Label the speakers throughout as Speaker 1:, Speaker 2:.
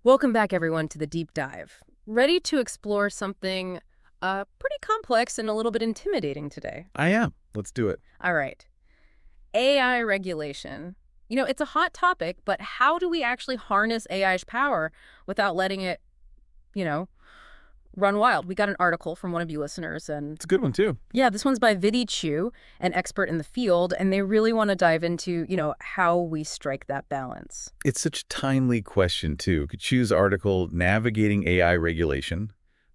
Speaker 1: Welcome back, everyone, to the deep dive. Ready to explore something pretty complex and a little bit intimidating today.
Speaker 2: I am. Let's do it.
Speaker 1: All right. AI regulation. It's a hot topic, but how do we actually harness AI's power without letting it, you know, run wild? We got an article from one of you listeners, and
Speaker 2: It's a good one, too.
Speaker 1: yeah, this one's by Vidhi Chu, an expert in the field, and they really want to dive into, how we strike that balance.
Speaker 2: It's such a timely question, too. Could choose article Navigating AI Regulation,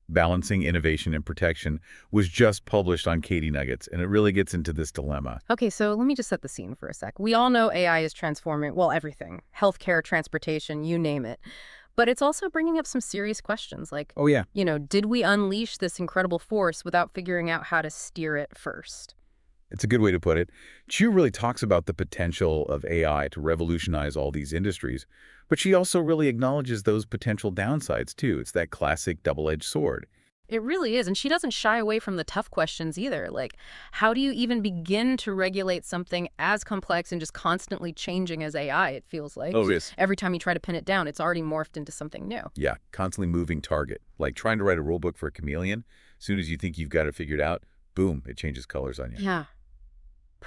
Speaker 2: Balancing Innovation and Protection was just published on Katie Nuggets, and it really gets into this dilemma.
Speaker 1: Okay, so let me just set the scene for a sec. We all know AI is transforming, well, everything. Healthcare, transportation, you name it. But it's also bringing up some serious questions like,
Speaker 2: Oh, yeah.
Speaker 1: did we unleash this incredible force without figuring out how to steer it first?
Speaker 2: It's a good way to put it. Chu really talks about the potential of AI to revolutionize all these industries, but she also really acknowledges those potential downsides, too. It's that classic double-edged sword.
Speaker 1: It really is, and she doesn't shy away from the tough questions either. Like, how do you even begin to regulate something as complex and just constantly changing as AI, it feels like?
Speaker 2: Oh, yes.
Speaker 1: Every time you try to pin it down, it's already morphed into something new.
Speaker 2: Yeah, constantly moving target. Like trying to write a rule book for a chameleon. As soon as you think you've got it figured out, boom, it changes colors on you.
Speaker 1: Yeah.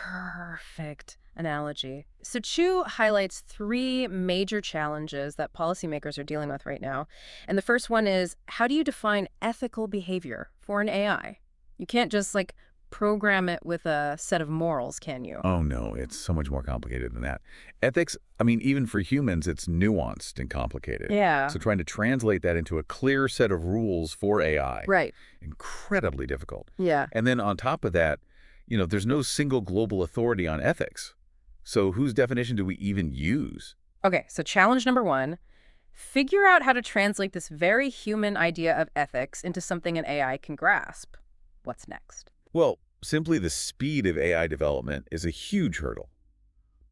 Speaker 1: Perfect analogy. So Chu highlights three major challenges that policymakers are dealing with right now. And the first one is, how do you define ethical behavior for an AI? You can't just program it with a set of morals, can you?
Speaker 2: Oh, no, it's so much more complicated than that. Ethics, I mean, even for humans, it's nuanced and complicated.
Speaker 1: Yeah.
Speaker 2: So trying to translate that into a clear set of rules for AI,
Speaker 1: Right.
Speaker 2: incredibly difficult.
Speaker 1: Yeah.
Speaker 2: And then on top of that, there's no single global authority on ethics. So whose definition do we even use?
Speaker 1: Okay, so challenge number one, figure out how to translate this very human idea of ethics into something an AI can grasp. What's next?
Speaker 2: Well, simply the speed of AI development is a huge hurdle.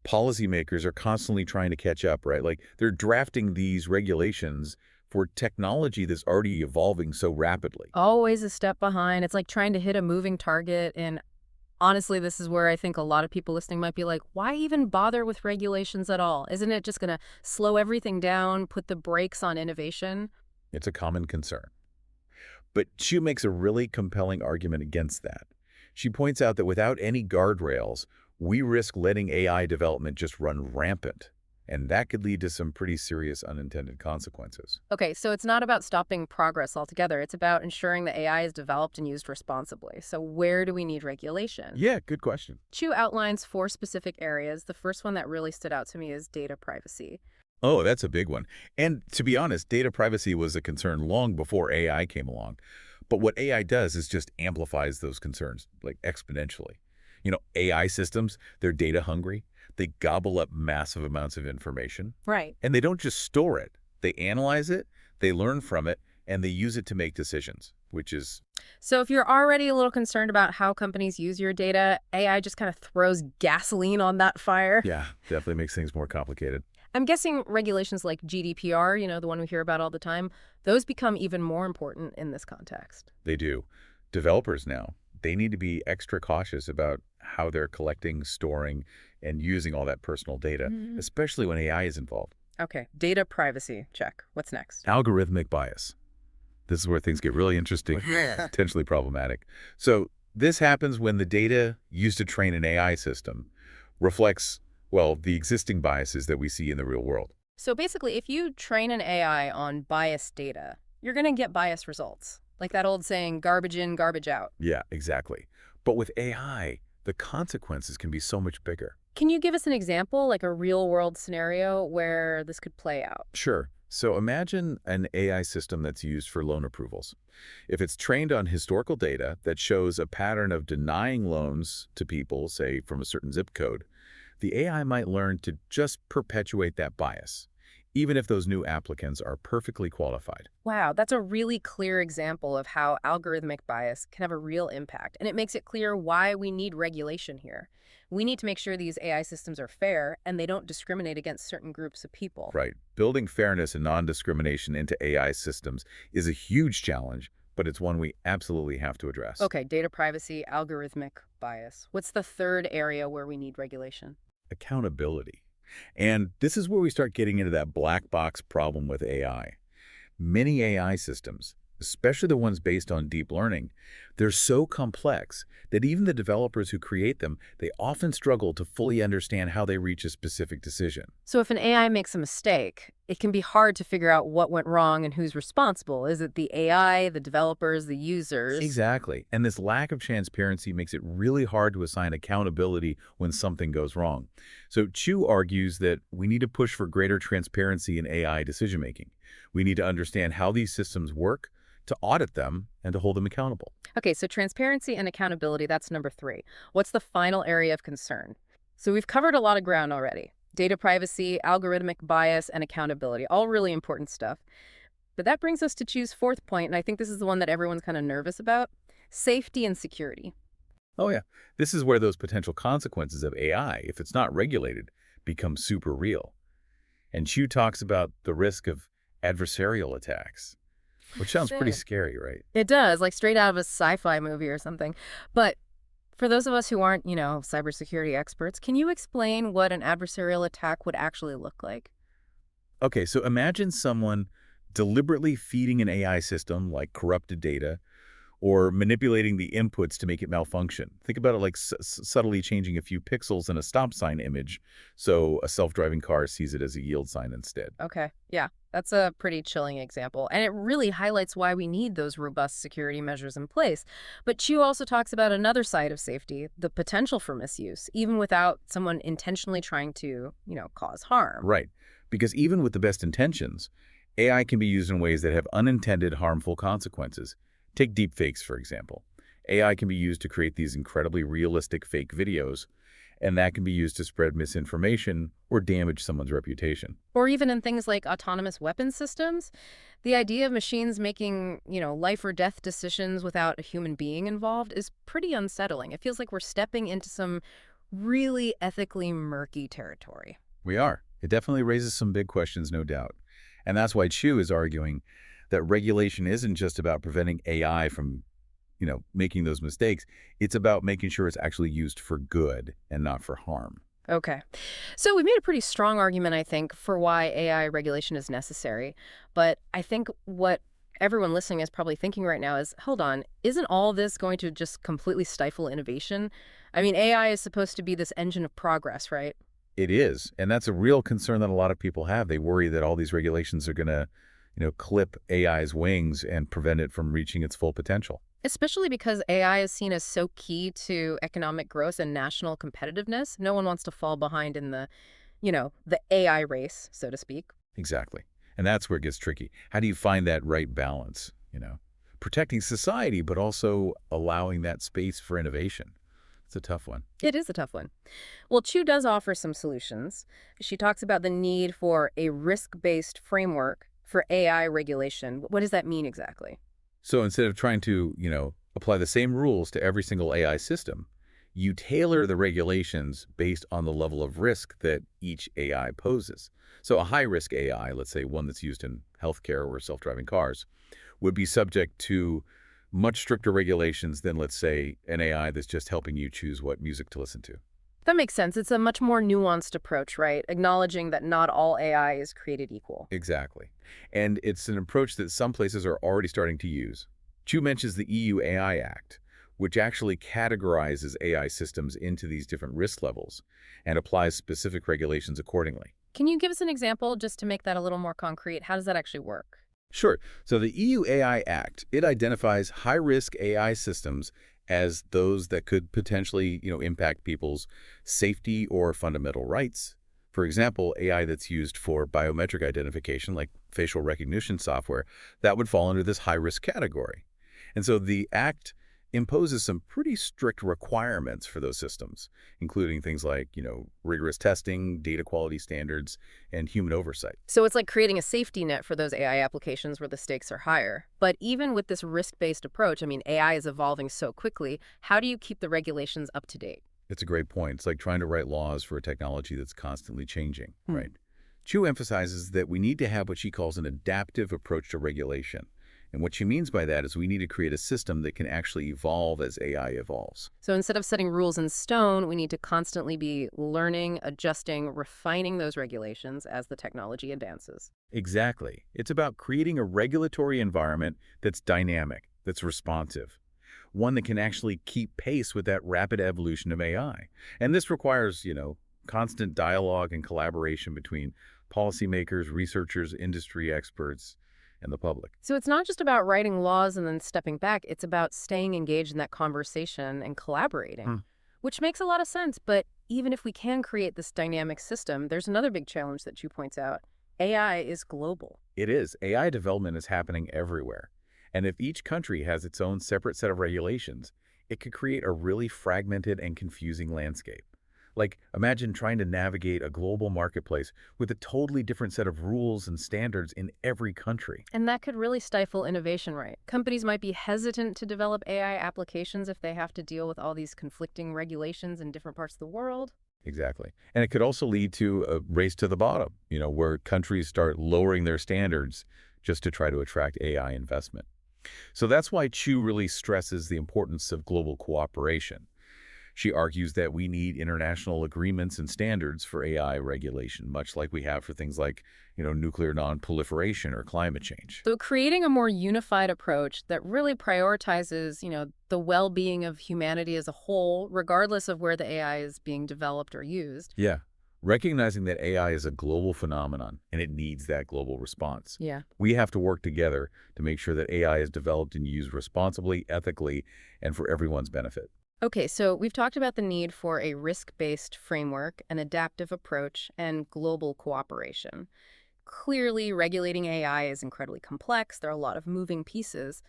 Speaker 2: Policymakers are constantly trying to catch up, right? Like they're drafting these regulations for technology that's already evolving so rapidly.
Speaker 1: Always a step behind. It's like trying to hit a moving target. And honestly, this is where I think a lot of people listening might be like, why even bother with regulations at all? Isn't it just going to slow everything down, put the brakes on innovation?
Speaker 2: It's a common concern. But Chu makes a really compelling argument against that. She points out that without any guardrails, we risk letting AI development just run rampant, and that could lead to some pretty serious unintended consequences.
Speaker 1: Okay, so it's not about stopping progress altogether. It's about ensuring that AI is developed and used responsibly. So where do we need regulation?
Speaker 2: Yeah, good question.
Speaker 1: Chu outlines four specific areas. The first one that really stood out to me is data privacy.
Speaker 2: Oh, that's a big one. And to be honest, data privacy was a concern long before AI came along. But what AI does is just amplifies those concerns, like exponentially. AI systems, they're data hungry. They gobble up massive amounts of information.
Speaker 1: Right.
Speaker 2: And they don't just store it. They analyze it, they learn from it, and they use it to make decisions, which is,
Speaker 1: So if you're already a little concerned about how companies use your data, AI just kind of throws gasoline on that fire.
Speaker 2: yeah, definitely makes things more complicated.
Speaker 1: I'm guessing regulations like GDPR, the one we hear about all the time, those become even more important in this context.
Speaker 2: They do. Developers now, they need to be extra cautious about how they're collecting, storing, and using all that personal data,
Speaker 1: Mhm.
Speaker 2: especially when AI is involved.
Speaker 1: Okay, data privacy, check. What's next?
Speaker 2: Algorithmic bias. This is where things get really interesting, potentially problematic. So this happens when the data used to train an AI system reflects, well, the existing biases that we see in the real world.
Speaker 1: So basically, if you train an AI on biased data, you're going to get biased results. Like that old saying, garbage in, garbage out.
Speaker 2: Yeah, exactly. But with AI, the consequences can be so much bigger.
Speaker 1: Can you give us an example, like a real world scenario where this could play out?
Speaker 2: Sure. So imagine an AI system that's used for loan approvals. If it's trained on historical data that shows a pattern of denying loans to people, say from a certain zip code, the AI might learn to just perpetuate that bias, even if those new applicants are perfectly qualified.
Speaker 1: Wow, that's a really clear example of how algorithmic bias can have a real impact. And it makes it clear why we need regulation here. We need to make sure these AI systems are fair and they don't discriminate against certain groups of people.
Speaker 2: Right. Building fairness and non-discrimination into AI systems is a huge challenge, but it's one we absolutely have to address.
Speaker 1: Okay, data privacy, algorithmic bias. What's the third area where we need regulation?
Speaker 2: Accountability. And this is where we start getting into that black box problem with AI. Many AI systems, especially the ones based on deep learning, they're so complex that even the developers who create them, they often struggle to fully understand how they reach a specific decision.
Speaker 1: So if an AI makes a mistake, it can be hard to figure out what went wrong and who's responsible. Is it the AI, the developers, the users?
Speaker 2: Exactly. And this lack of transparency makes it really hard to assign accountability when something goes wrong. So Chu argues that we need to push for greater transparency in AI decision-making. We need to understand how these systems work, to audit them, and to hold them accountable.
Speaker 1: Okay, so transparency and accountability, that's number 3. What's the final area of concern? So we've covered a lot of ground already. Data privacy, algorithmic bias, and accountability, all really important stuff. But that brings us to choose fourth point, and I think this is the one that everyone's kind of nervous about: safety and security.
Speaker 2: Oh yeah, this is where those potential consequences of AI, if it's not regulated, become super real. And Chu talks about the risk of adversarial attacks, which sounds pretty
Speaker 1: Same.
Speaker 2: scary, right?
Speaker 1: It does, like straight out of a sci-fi movie or something. But for those of us who aren't, cybersecurity experts, can you explain what an adversarial attack would actually look like?
Speaker 2: Okay, so imagine someone deliberately feeding an AI system like corrupted data or manipulating the inputs to make it malfunction. Think about it like subtly changing a few pixels in a stop sign image so a self-driving car sees it as a yield sign instead.
Speaker 1: Okay, yeah, that's a pretty chilling example. And it really highlights why we need those robust security measures in place. But Chu also talks about another side of safety, the potential for misuse, even without someone intentionally trying to, cause harm.
Speaker 2: Right, because even with the best intentions, AI can be used in ways that have unintended harmful consequences. Take deepfakes, for example. AI can be used to create these incredibly realistic fake videos, and that can be used to spread misinformation or damage someone's reputation.
Speaker 1: Or even in things like autonomous weapon systems, the idea of machines making, life or death decisions without a human being involved is pretty unsettling. It feels like we're stepping into some really ethically murky territory.
Speaker 2: We are. It definitely raises some big questions, no doubt. And that's why Chu is arguing that regulation isn't just about preventing AI from, making those mistakes. It's about making sure it's actually used for good and not for harm.
Speaker 1: Okay. So we've made a pretty strong argument, I think, for why AI regulation is necessary. But I think what everyone listening is probably thinking right now is, hold on, isn't all this going to just completely stifle innovation? I mean, AI is supposed to be this engine of progress, right?
Speaker 2: It is, and that's a real concern that a lot of people have. They worry that all these regulations are going to, clip AI's wings and prevent it from reaching its full potential.
Speaker 1: Especially because AI is seen as so key to economic growth and national competitiveness. No one wants to fall behind in the AI race, so to speak.
Speaker 2: Exactly. And that's where it gets tricky. How do you find that right balance, Protecting society, but also allowing that space for innovation. It's a tough one.
Speaker 1: It is a tough one. Well, Chu does offer some solutions. She talks about the need for a risk-based framework for AI regulation. What does that mean exactly?
Speaker 2: So instead of trying to, apply the same rules to every single AI system, you tailor the regulations based on the level of risk that each AI poses. So a high-risk AI, let's say one that's used in healthcare or self-driving cars, would be subject to much stricter regulations than, let's say, an AI that's just helping you choose what music to listen to.
Speaker 1: That makes sense. It's a much more nuanced approach, right? Acknowledging that not all AI is created equal.
Speaker 2: Exactly. And it's an approach that some places are already starting to use. Chu mentions the EU AI Act, which actually categorizes AI systems into these different risk levels and applies specific regulations accordingly.
Speaker 1: Can you give us an example just to make that a little more concrete? How does that actually work?
Speaker 2: Sure. So the EU AI Act, it identifies high-risk AI systems as those that could potentially, impact people's safety or fundamental rights. For example, AI that's used for biometric identification, like facial recognition software, that would fall under this high-risk category. And so the Act imposes some pretty strict requirements for those systems, including things like, rigorous testing, data quality standards, and human oversight.
Speaker 1: So it's like creating a safety net for those AI applications where the stakes are higher. But even with this risk-based approach, I mean, AI is evolving so quickly. How do you keep the regulations up to date?
Speaker 2: It's a great point. It's like trying to write laws for a technology that's constantly changing,
Speaker 1: Hmm.
Speaker 2: right? Chu emphasizes that we need to have what she calls an adaptive approach to regulation. And what she means by that is we need to create a system that can actually evolve as AI evolves.
Speaker 1: So instead of setting rules in stone, we need to constantly be learning, adjusting, refining those regulations as the technology advances.
Speaker 2: Exactly. It's about creating a regulatory environment that's dynamic, that's responsive, one that can actually keep pace with that rapid evolution of AI. And this requires, constant dialogue and collaboration between policymakers, researchers, industry experts, and the public.
Speaker 1: So it's not just about writing laws and then stepping back, it's about staying engaged in that conversation and collaborating,
Speaker 2: Hmm.
Speaker 1: which makes a lot of sense. But even if we can create this dynamic system, there's another big challenge that Chu points out. AI is global.
Speaker 2: It is. AI development is happening everywhere. And if each country has its own separate set of regulations, it could create a really fragmented and confusing landscape. Like, imagine trying to navigate a global marketplace with a totally different set of rules and standards in every country.
Speaker 1: And that could really stifle innovation, right? Companies might be hesitant to develop AI applications if they have to deal with all these conflicting regulations in different parts of the world.
Speaker 2: Exactly. And it could also lead to a race to the bottom, where countries start lowering their standards just to try to attract AI investment. So that's why Chu really stresses the importance of global cooperation. She argues that we need international agreements and standards for AI regulation, much like we have for things like, nuclear non-proliferation or climate change.
Speaker 1: So creating a more unified approach that really prioritizes, the well-being of humanity as a whole, regardless of where the AI is being developed or used.
Speaker 2: Yeah. Recognizing that AI is a global phenomenon and it needs that global response.
Speaker 1: Yeah.
Speaker 2: We have to work together to make sure that AI is developed and used responsibly, ethically, and for everyone's benefit.
Speaker 1: Okay, so we've talked about the need for a risk-based framework, an adaptive approach, and global cooperation. Clearly, regulating AI is incredibly complex. There are a lot of moving pieces.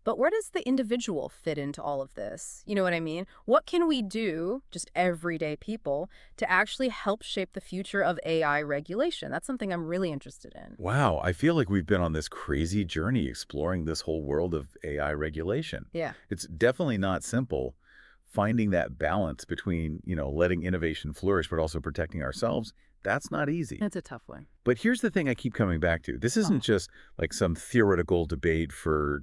Speaker 1: But where does the individual fit into all of this? You know what I mean? What can we do, just everyday people, to actually help shape the future of AI regulation? That's something I'm really interested in.
Speaker 2: Wow, I feel like we've been on this crazy journey exploring this whole world of AI regulation.
Speaker 1: Yeah,
Speaker 2: It's definitely not simple finding that balance between, letting innovation flourish but also protecting ourselves. That's not easy.
Speaker 1: it's a tough one.
Speaker 2: But here's the thing I keep coming back to. This isn't
Speaker 1: Oh.
Speaker 2: just like some theoretical debate for,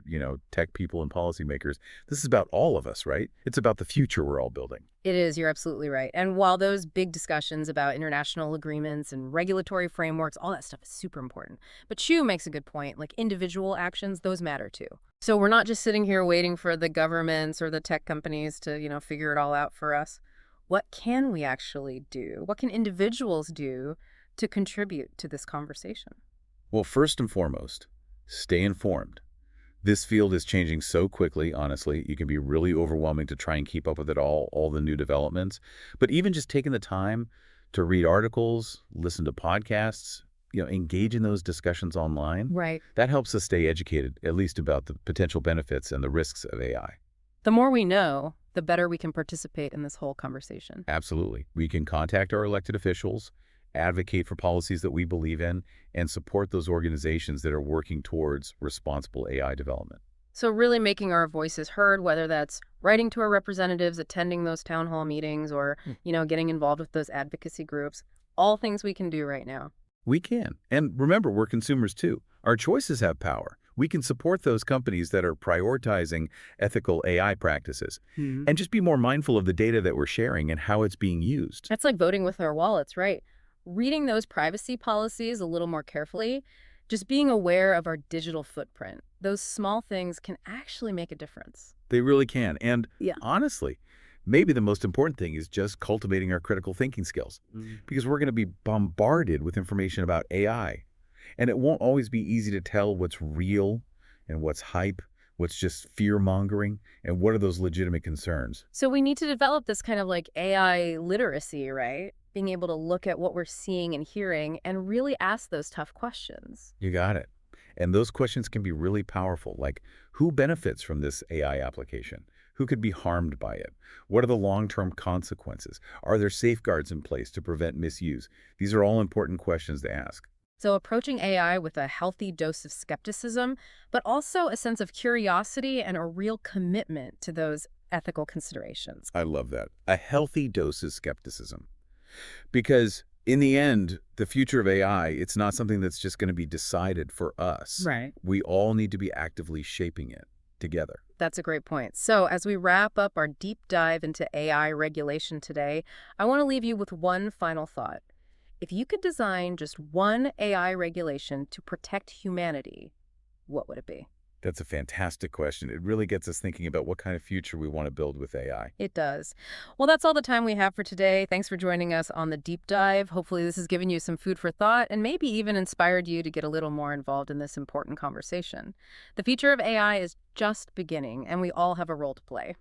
Speaker 2: tech people and policymakers. This is about all of us, right? It's about the future we're all building.
Speaker 1: It is, you're absolutely right. And while those big discussions about international agreements and regulatory frameworks, all that stuff is super important. But Chu makes a good point, like individual actions, those matter too. So we're not just sitting here waiting for the governments or the tech companies to, figure it all out for us. What can we actually do? What can individuals do to contribute to this conversation?
Speaker 2: Well, first and foremost, stay informed. This field is changing so quickly, honestly. It can be really overwhelming to try and keep up with it all the new developments. But even just taking the time to read articles, listen to podcasts, engage in those discussions online,
Speaker 1: Right.
Speaker 2: that helps us stay educated, at least about the potential benefits and the risks of AI.
Speaker 1: The more we know, the better we can participate in this whole conversation.
Speaker 2: Absolutely. We can contact our elected officials, advocate for policies that we believe in, and support those organizations that are working towards responsible AI development.
Speaker 1: So really making our voices heard, whether that's writing to our representatives, attending those town hall meetings, or, getting involved with those advocacy groups, all things we can do right now.
Speaker 2: We can. And remember, we're consumers too. Our choices have power. We can support those companies that are prioritizing ethical AI practices and just be more mindful of the data that we're sharing and how it's being used.
Speaker 1: That's like voting with our wallets, right? Reading those privacy policies a little more carefully, just being aware of our digital footprint. Those small things can actually make a difference.
Speaker 2: They really can. And
Speaker 1: Yeah.
Speaker 2: honestly, maybe the most important thing is just cultivating our critical thinking skills because we're going to be bombarded with information about AI. And it won't always be easy to tell what's real and what's hype, what's just fear-mongering, and what are those legitimate concerns.
Speaker 1: So we need to develop this kind of like AI literacy, right? Being able to look at what we're seeing and hearing and really ask those tough questions.
Speaker 2: You got it. And those questions can be really powerful, like who benefits from this AI application? Who could be harmed by it? What are the long-term consequences? Are there safeguards in place to prevent misuse? These are all important questions to ask.
Speaker 1: So approaching AI with a healthy dose of skepticism, but also a sense of curiosity and a real commitment to those ethical considerations.
Speaker 2: I love that. A healthy dose of skepticism. Because In the end, the future of AI, it's not something that's just going to be decided for us.
Speaker 1: Right.
Speaker 2: We all need to be actively shaping it together.
Speaker 1: That's a great point. So, as we wrap up our deep dive into AI regulation today, I want to leave you with one final thought. If you could design just one AI regulation to protect humanity, what would it be?
Speaker 2: That's a fantastic question. It really gets us thinking about what kind of future we want to build with AI.
Speaker 1: It does. Well, that's all the time we have for today. Thanks for joining us on the deep dive. Hopefully, this has given you some food for thought and maybe even inspired you to get a little more involved in this important conversation. The future of AI is just beginning, and we all have a role to play.